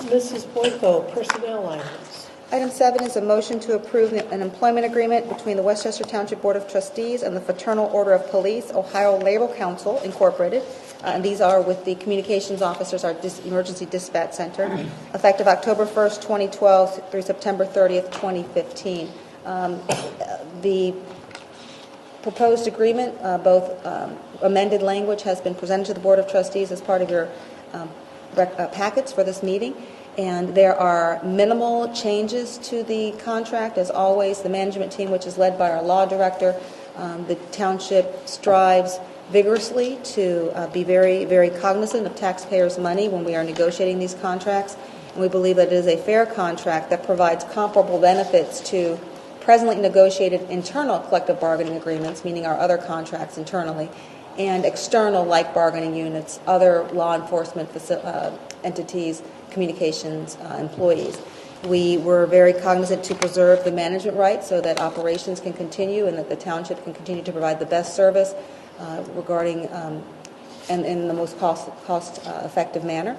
Mrs. Boyko, personnel items. Item 7 is a motion to approve an employment agreement between the West Chester Township Board of Trustees and the Fraternal Order of Police, Ohio Labor Council, Incorporated. And these are with the communications officers, our emergency dispatch center, effective October 1st, 2012 through September 30th, 2015. The proposed agreement, both amended language, has been presented to the Board of Trustees as part of your packets for this meeting. And there are minimal changes to the contract. As always, the management team, which is led by our law director, the township strives vigorously to be very, very cognizant of taxpayers' money when we are negotiating these contracts. And we believe that it is a fair contract that provides comparable benefits to presently negotiated internal collective bargaining agreements, meaning our other contracts internally, and external like bargaining units, other law enforcement entities, communications employees. We were very cognizant to preserve the management rights so that operations can continue and that the township can continue to provide the best service regarding and in the most cost-effective manner.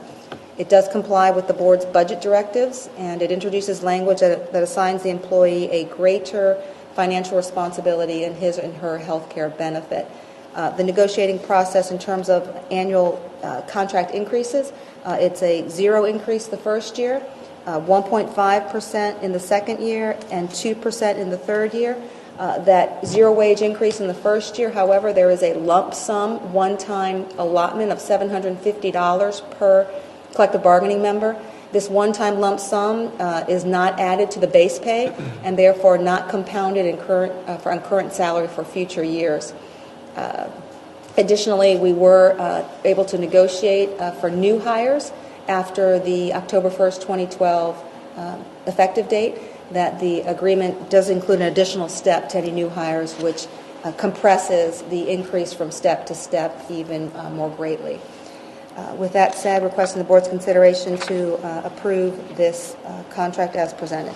It does comply with the board's budget directives, and it introduces language that assigns the employee a greater financial responsibility in his and her health care benefit. The negotiating process in terms of annual contract increases, it's a 0 increase the first year, 1.5% in the second year, and 2% in the third year. That 0 wage increase in the first year, however, there is a lump sum one-time allotment of $750 per collective bargaining member. This one-time lump sum is not added to the base pay and therefore not compounded in current salary for future years. Additionally, we were able to negotiate for new hires after the October 1st, 2012 effective date, that the agreement does include an additional step to any new hires, which compresses the increase from step to step even more greatly. With that said, requesting the board's consideration to approve this contract as presented.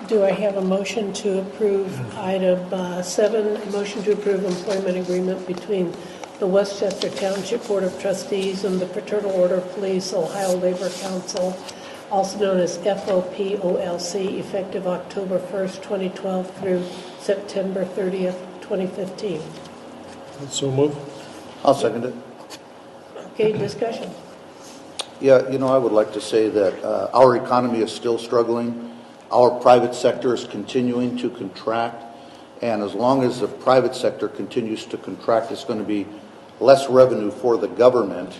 Do I have a motion to approve item 7, a motion to approve employment agreement between the West Chester Township Board of Trustees and the Fraternal Order of Police, Ohio Labor Council, also known as FOPOLC, effective October 1st, 2012 through September 30th, 2015. So move. I'll second it. Okay, discussion. Yeah, I would like to say that our economy is still struggling. Our private sector is continuing to contract, and as long as the private sector continues to contract, it's going to be less revenue for the government,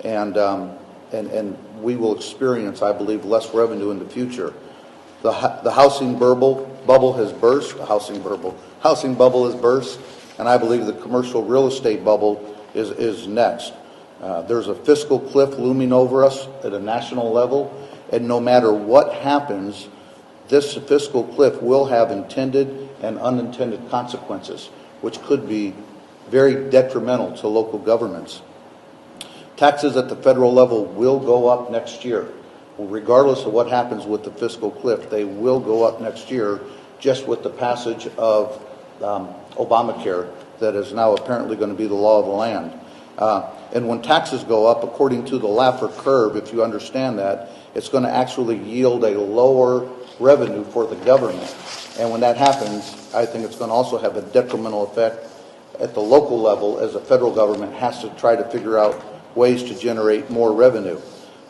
and we will experience, I believe, less revenue in the future. The housing bubble has burst. The housing bubble has burst, and I believe the commercial real estate bubble is next. There's a fiscal cliff looming over us at a national level, and no matter what happens, this fiscal cliff will have intended and unintended consequences, which could be very detrimental to local governments. Taxes at the federal level will go up next year. Regardless of what happens with the fiscal cliff, they will go up next year just with the passage of Obamacare that is now apparently going to be the law of the land. And when taxes go up, according to the Laffer curve, if you understand that, it's going to actually yield a lower revenue for the government. And when that happens, I think it's going to also have a detrimental effect at the local level, as the federal government has to try to figure out ways to generate more revenue.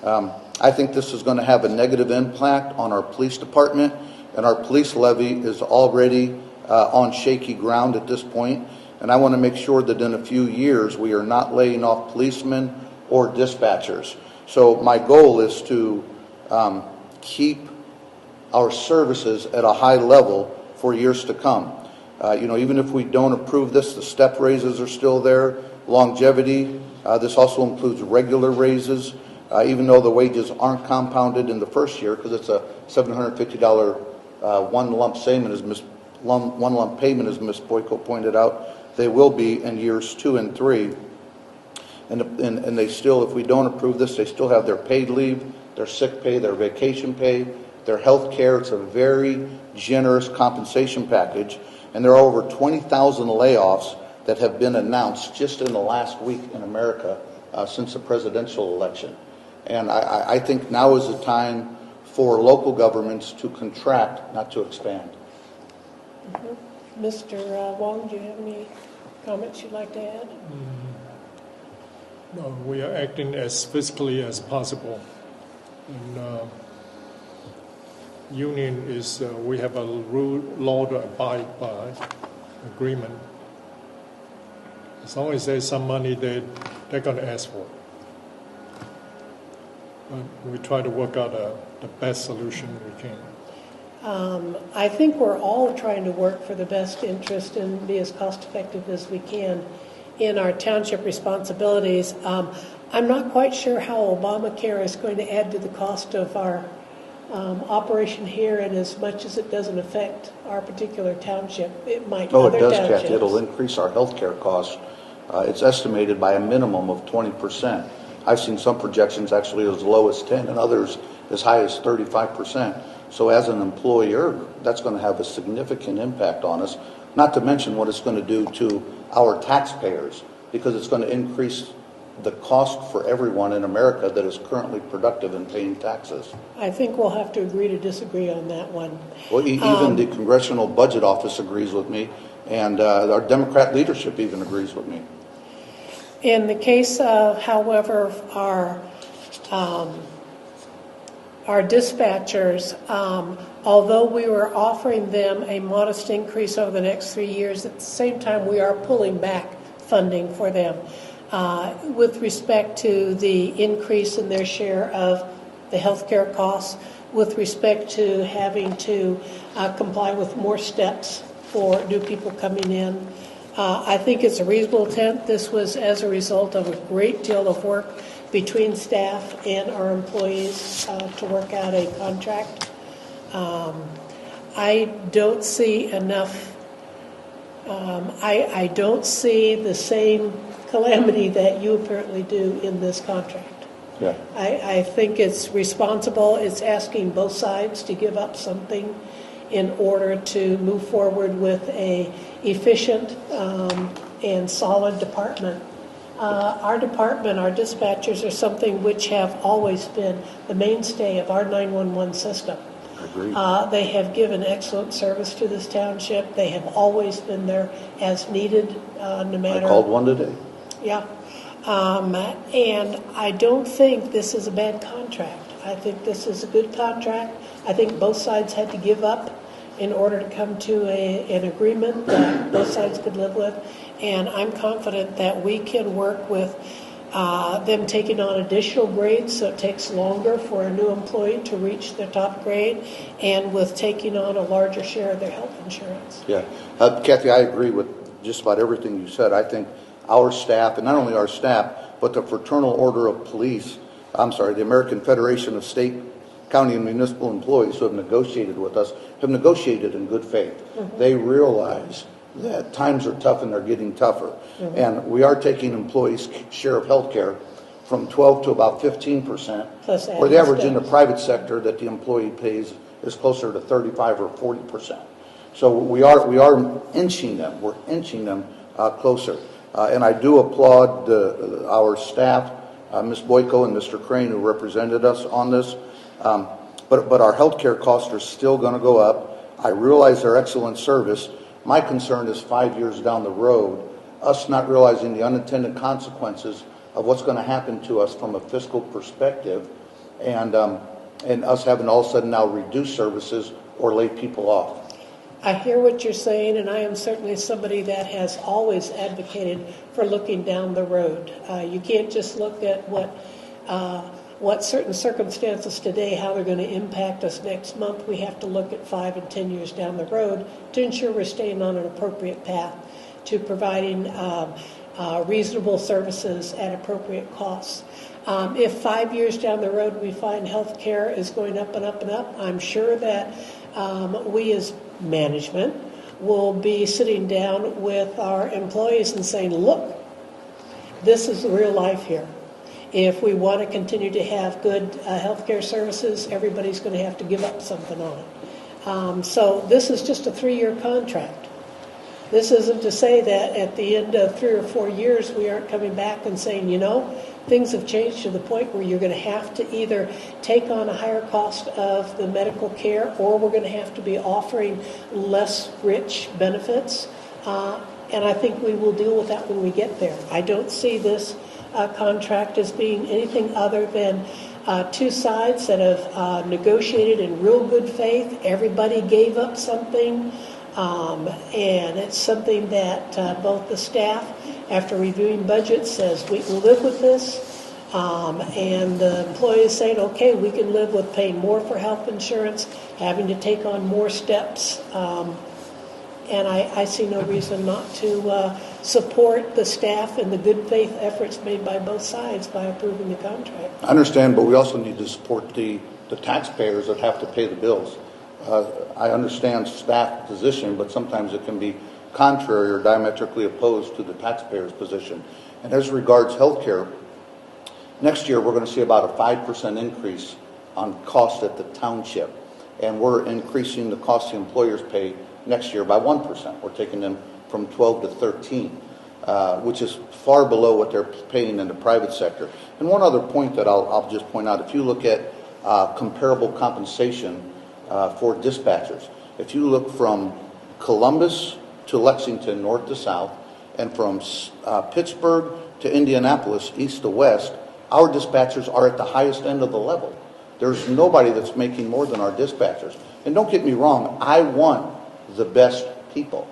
I think this is going to have a negative impact on our police department, and our police levy is already on shaky ground at this point. And I want to make sure that in a few years we are not laying off policemen or dispatchers. So my goal is to keep our services at a high level for years to come. Even if we don't approve this, the step raises are still there. Longevity, this also includes regular raises, even though the wages aren't compounded in the first year because it's a $750 one lump payment, as Ms. Boyko pointed out. They will be in years 2 and 3. And they still, if we don't approve this, they still have their paid leave, their sick pay, their vacation pay, their health care. It's a very generous compensation package. And there are over 20,000 layoffs that have been announced just in the last week in America since the presidential election. And I think now is the time for local governments to contract, not to expand. Mr. Wong, do you have any comments you'd like to add? No, we are acting as fiscally as possible. And union is, we have a law to abide by, agreement. As long as there's some money, they're going to ask for it. But we try to work out the best solution we can. I think we're all trying to work for the best interest and be as cost effective as we can in our township responsibilities. I'm not quite sure how Obamacare is going to add to the cost of our operation here, and as much as it doesn't affect our particular township, it might Oh, other it does, townships. Kathy. It'll increase our health care costs. It's estimated by a minimum of 20%. I've seen some projections actually as low as 10 and others as high as 35%. So as an employer, that's going to have a significant impact on us, not to mention what it's going to do to our taxpayers, because it's going to increase the cost for everyone in America that is currently productive in paying taxes. I think we'll have to agree to disagree on that one. Well, even the Congressional Budget Office agrees with me, and our Democrat leadership even agrees with me. In the case of, however, our dispatchers, although we were offering them a modest increase over the next 3 years, at the same time we are pulling back funding for them with respect to the increase in their share of the health care costs, with respect to having to comply with more steps for new people coming in. I think it's a reasonable attempt. This was as a result of a great deal of work between staff and our employees to work out a contract. I don't see enough, I don't see the same calamity that you apparently do in this contract. Yeah. I think it's responsible. It's asking both sides to give up something in order to move forward with a efficient and solid department. Our department, our dispatchers, are something which have always been the mainstay of our 911 system. Agreed. They have given excellent service to this township. They have always been there as needed, no matter. I called one today. Yeah. And I don't think this is a bad contract. I think this is a good contract. I think both sides had to give up in order to come to an agreement that both sides could live with. And I'm confident that we can work with them taking on additional grades, so it takes longer for a new employee to reach their top grade, and with taking on a larger share of their health insurance. Yeah. Kathy, I agree with just about everything you said. I think our staff, and not only our staff, but the Fraternal Order of Police, the American Federation of State, County, and Municipal Employees who have negotiated with us, have negotiated in good faith. Mm-hmm. They realize that times are tough and they're getting tougher. Mm-hmm. And we are taking employees' share of health care from 12 to about 15%, where the average in the private sector that the employee pays is closer to 35 or 40%. So we are inching them. We're inching them closer. And I do applaud our staff, Ms. Boyko and Mr. Crane, who represented us on this. But our health care costs are still going to go up. I realize their excellent service. My concern is 5 years down the road, us not realizing the unintended consequences of what's going to happen to us from a fiscal perspective, and us having all of a sudden now reduce services or lay people off. I hear what you're saying, and I am certainly somebody that has always advocated for looking down the road. You can't just look at what certain circumstances today, how they're going to impact us next month. We have to look at 5 and 10 years down the road to ensure we're staying on an appropriate path to providing reasonable services at appropriate costs. If 5 years down the road we find health care is going up and up and up, I'm sure that we as management will be sitting down with our employees and saying, look, this is the real life here. If we want to continue to have good health care services, everybody's going to have to give up something on it. So this is just a 3-year contract. This isn't to say that at the end of 3 or 4 years we aren't coming back and saying, things have changed to the point where you're going to have to either take on a higher cost of the medical care, or we're going to have to be offering less rich benefits. And I think we will deal with that when we get there. I don't see this contract as being anything other than two sides that have negotiated in real good faith. Everybody gave up something, and it's something that both the staff, after reviewing budgets, says we can live with this, and the employees saying, okay, we can live with paying more for health insurance, having to take on more steps, and I see no reason not to support the staff and the good faith efforts made by both sides by approving the contract. I understand, but we also need to support the taxpayers that have to pay the bills. I understand staff position, but sometimes it can be contrary or diametrically opposed to the taxpayer's position. And as regards health care, next year we're going to see about a 5% increase on cost at the township. And we're increasing the cost the employers pay next year by 1%. We're taking them from 12 to 13, which is far below what they're paying in the private sector. And one other point that I'll just point out, if you look at comparable compensation for dispatchers, if you look from Columbus to Lexington, north to south, and from Pittsburgh to Indianapolis, east to west, our dispatchers are at the highest end of the level. There's nobody that's making more than our dispatchers. And don't get me wrong, I want the best people.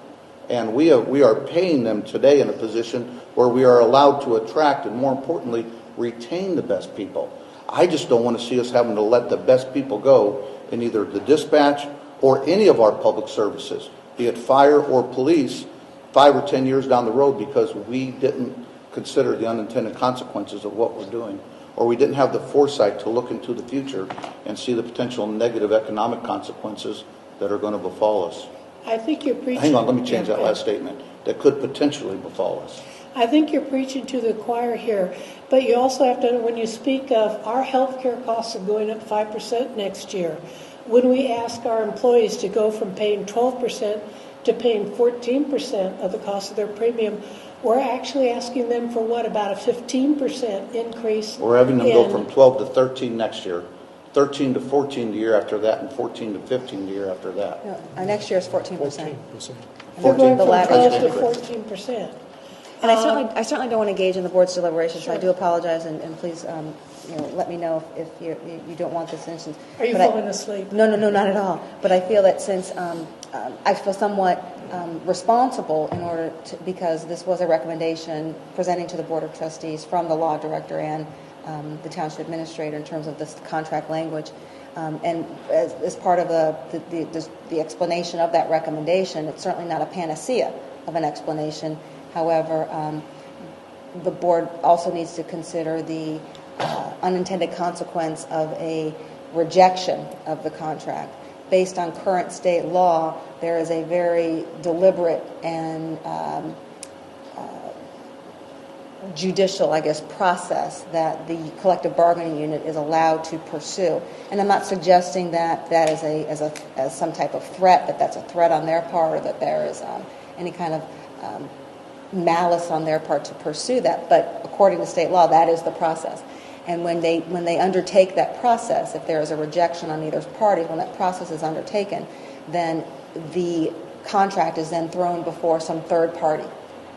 And we are paying them today in a position where we are allowed to attract and, more importantly, retain the best people. I just don't want to see us having to let the best people go in either the dispatch or any of our public services, be it fire or police, 5 or 10 years down the road because we didn't consider the unintended consequences of what we're doing, or we didn't have the foresight to look into the future and see the potential negative economic consequences that are going to befall us. I think you're preaching. Hang on, let me change that last statement. That could potentially befall us. I think you're preaching to the choir here, but you also have to, when you speak of our health care costs are going up 5% next year, when we ask our employees to go from paying 12% to paying 14% of the cost of their premium, we're actually asking them for what, about a 15% increase? We're having them go from 12 to 13 next year, 13 to 14 the year after that, and 14 to 15 the year after that. No, next year is 14%. 14%. They're going The from latter. 12 to 14%. And I certainly don't want to engage in the board's deliberations, so I do apologize, and please, let me know if you don't want this instance. Are you falling asleep? No, not at all. But I feel that since I feel somewhat responsible in order to, because this was a recommendation presenting to the Board of Trustees from the law director and the township administrator in terms of this contract language. And as part of the explanation of that recommendation, it's certainly not a panacea of an explanation. However, the board also needs to consider the unintended consequence of a rejection of the contract. Based on current state law, there is a very deliberate and judicial, process that the collective bargaining unit is allowed to pursue. And I'm not suggesting that as some type of threat, that's a threat on their part, or that there is any kind of malice on their part to pursue that. But according to state law, that is the process. And when they undertake that process, if there is a rejection on either party, when that process is undertaken, then the contract is then thrown before some third party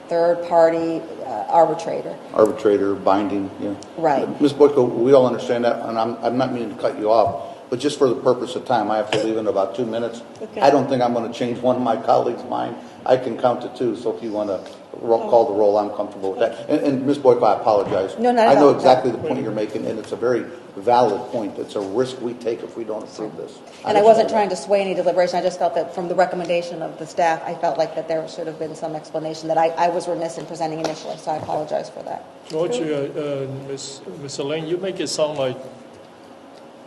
arbitrator. Arbitrator, binding, yeah. Right. Ms. Boyko, we all understand that, and I'm not meaning to cut you off, but just for the purpose of time, I have to leave in about 2 minutes. Okay. I don't think I'm going to change one of my colleagues' mind. I can count to 2, so if you want to call the roll, I'm comfortable with that. And Ms. Boyko, I apologize. No, not at I know all. exactly the point you're making, and it's a very valid point. It's a risk we take if we don't approve this. And I wasn't trying to sway any deliberation. I just felt that from the recommendation of the staff, I felt like that there should have been some explanation that I was remiss in presenting initially, so I apologize for that. George, Ms. Elaine, you make it sound like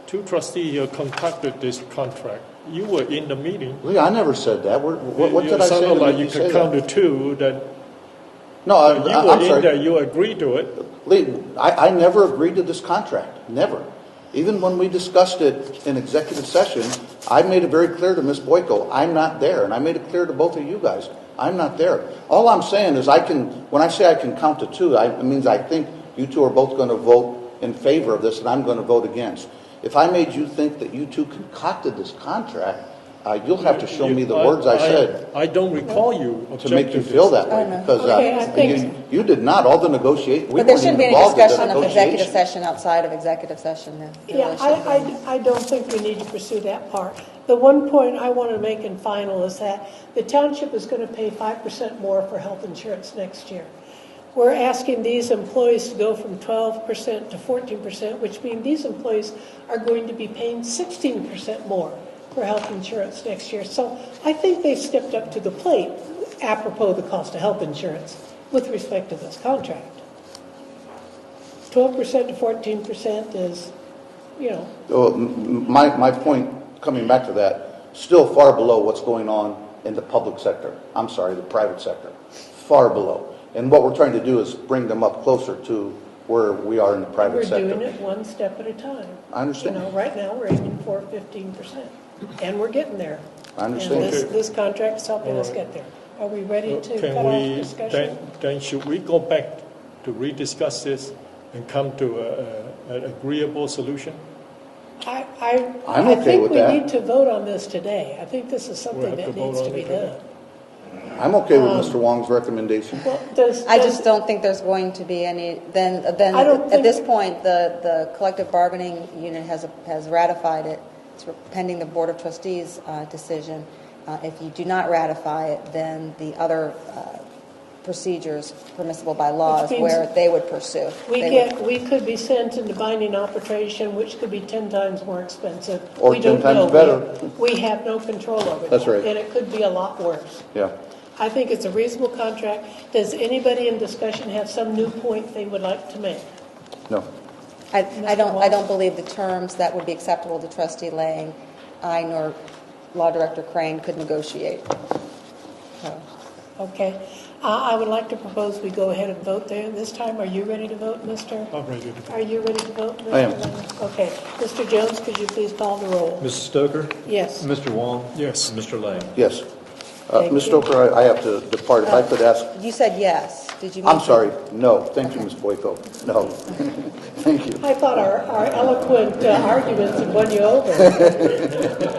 2 trustees concocted this contract. You were in the meeting. Lee, I never said that. What did I say? It sounded like you you could count to 2 that No, you I'm were in sorry. there, you agreed to it. Lee, I never agreed to this contract. Never. Even when we discussed it in executive session, I made it very clear to Ms. Boyko, I'm not there. And I made it clear to both of you guys, I'm not there. All I'm saying is when I say I can count to 2, it means I think You two are both going to vote in favor of this, and I'm going to vote against. If I made you think that you two concocted this contract, you'll have to show me the words I said I don't recall you to make you feel that way, because Okay, I think- you did not. All the negotiate. We But there weren't shouldn't be even any involved in the discussion of executive negotiation. session outside of executive session then. There Yeah, really shouldn't be. I don't think we need to pursue that part. The one point I want to make in final is that the township is going to pay 5% more for health insurance next year. We're asking these employees to go from 12% to 14%, which means these employees are going to be paying 16% more for health insurance next year. So I think they stepped up to the plate apropos the cost of health insurance with respect to this contract. 12% to 14% is, you know, Well, my point, coming back to that, still far below what's going on in the public sector. I'm sorry, the private sector. Far below. And what we're trying to do is bring them up closer to where we are in the private we're sector. doing it one step at a time. I understand. You know, right now, we're aiming for 15%, and we're getting there. I understand. And this contract is helping us get there. Are we ready to cut Can off we, discussion? then should we go back to rediscuss this and come to an agreeable solution? I'm I okay think with we that. need to vote on this today. I think this is something have to that vote needs to on be it today? done. I'm okay with Mr. Wong's recommendation. Well, I just don't think there's going to be any, then I don't at think- this point, the collective bargaining unit has ratified it. It's pending the Board of Trustees decision. If you do not ratify it, then the other procedures permissible by law is Which means where they would pursue. we could be sent into binding arbitration, which could be 10 times more expensive. Or We don't 10 times know. better. We have no control over that. That's right. And it could be a lot worse. Yeah. I think it's a reasonable contract. Does anybody in discussion have some new point they would like to make? No. I don't believe the terms that would be acceptable to Trustee Lang, I nor Law Director Crane could negotiate. So, Okay. I would like to propose we go ahead and vote there this time. Are you ready to vote, Mr.? I'm ready to. Are you ready to vote, Mr. I am. Lang? Okay. Mr. Jones, could you please call the roll? Mrs. Stoker? Yes. Mr. Wong? Yes. Mr. Lang? Yes. Thank Ms. you. Stoker, I have to depart. If I could ask, You said yes. Did you mean I'm sorry, no. Thank you, Ms. Boyko. No. Thank you. I thought our eloquent arguments had won you over.